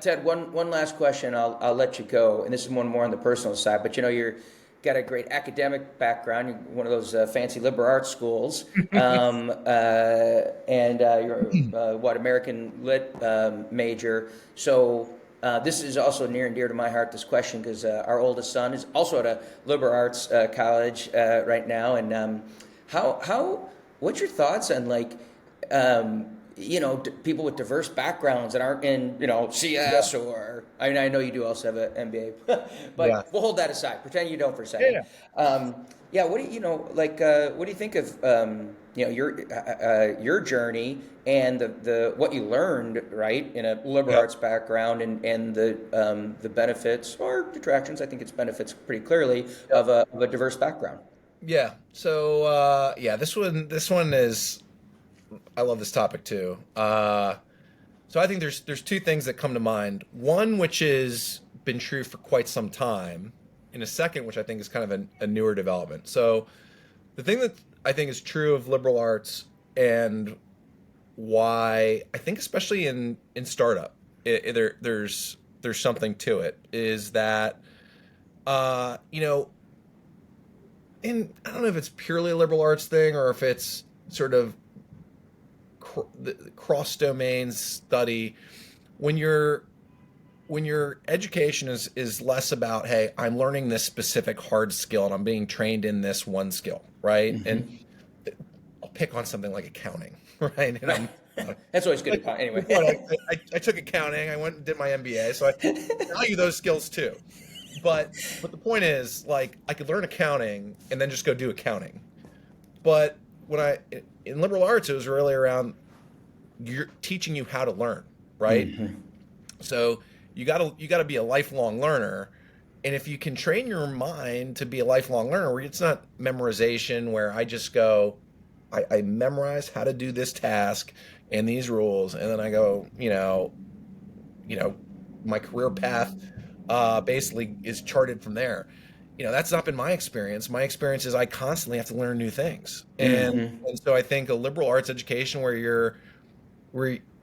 Ted, one last question. I'll let you go, and this is one more on the personal side. But you're got a great academic background. You're one of those fancy liberal arts schools, and you're what American Lit major. So this is also near and dear to my heart. This question because our oldest son is also at a liberal arts college right now, and how what's your thoughts on like? People with diverse backgrounds that aren't in, Yeah, CS or, I mean, I know you do also have an MBA, yeah, but we'll hold that aside. Pretend you don't for a second. yeah, Yeah, what do what do you think of, your journey and the what you learned, right, in a liberal yeah, arts background and the benefits or detractions, I think it's benefits pretty clearly yeah. of a diverse background. Yeah. So yeah, this one is I love this topic too. So I think there's two things that come to mind. One which has been true for quite some time, and a second which I think is kind of a newer development. So the thing that I think is true of liberal arts and why I think especially in startup, there's something to it is that you know in I don't know if it's purely a liberal arts thing or if it's sort of the cross domain study when your education is less about, hey, I'm learning this specific hard skill and I'm being trained in this one skill, right? And Hmm. I'll pick on something like accounting, right? And Right. I'm That's always good like, to what, anyway. I took accounting, I went and did my MBA, so I value those skills too. But the point is, like, I could learn accounting and then just go do accounting. But when I in liberal arts, it was really around you're teaching you how to learn, right? Hmm. So you gotta be a lifelong learner. And if you can train your mind to be a lifelong learner, where it's not memorization, where I just go, I memorize how to do this task and these rules, and then I go, you know, my career path basically is charted from there. That's not been my experience. My experience is I constantly have to learn new things, and Hmm. and so I think a liberal arts education where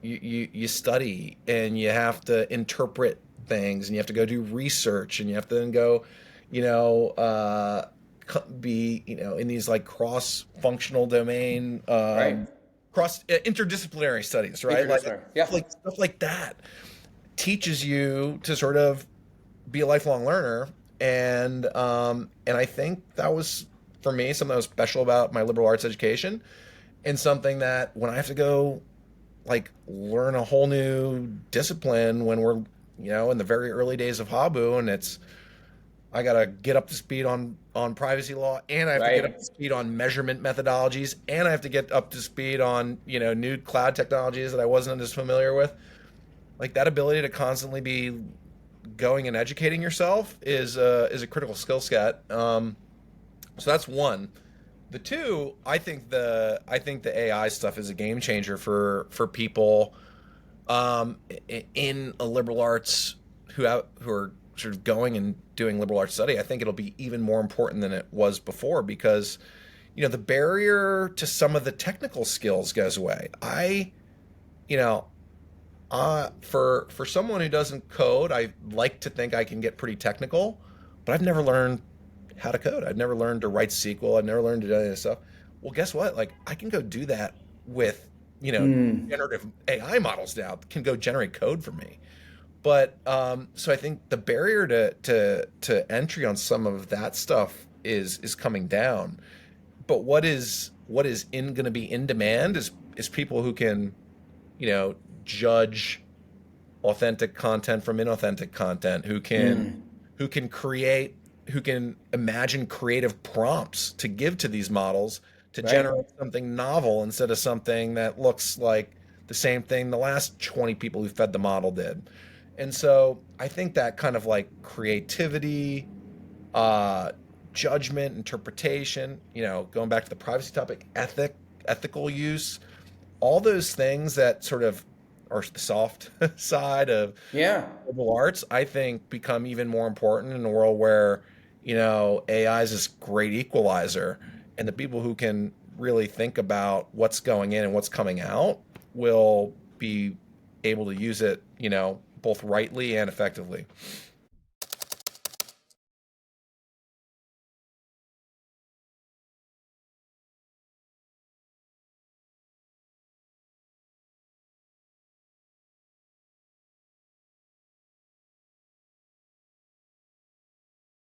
you study and you have to interpret things and you have to go do research and you have to then go, you know, be in these like cross functional domain, Right. cross interdisciplinary studies, right? Like Interdisciplinary. Yeah. stuff like that teaches you to sort of be a lifelong learner. And I think that was for me something that was special about my liberal arts education, and something that when I have to go like learn a whole new discipline when we're in the very early days of Habu, and it's I gotta get up to speed on privacy law, and I have to get up Right. to speed on measurement methodologies, and I have to get up to speed on new cloud technologies that I wasn't as familiar with. Like that ability to constantly be going and educating yourself is a critical skill set. So that's one. The two, I think the AI stuff is a game changer for people in a liberal arts who are sort of going and doing liberal arts study. I think it'll be even more important than it was before because the barrier to some of the technical skills goes away. You know, for someone who doesn't code, I like to think I can get pretty technical, but I've never learned how to code. I've never learned to write SQL. I've never learned to do any of this stuff. Well, guess what? Like I can go do that with Mm. generative AI models now can go generate code for me. But so I think the barrier to entry on some of that stuff is coming down. But what is in going to be in demand is people who can you know judge authentic content from inauthentic content, Mm. who can create, who can imagine creative prompts to give to these models to Right. generate something novel instead of something that looks like the same thing the last 20 people who fed the model did. And so I think that kind of like creativity, uh, judgment, interpretation, going back to the privacy topic, ethical use, all those things that sort of are the soft side of Yeah. liberal arts, I think become even more important in a world where, AI is this great equalizer, and the people who can really think about what's going in and what's coming out will be able to use it both rightly and effectively.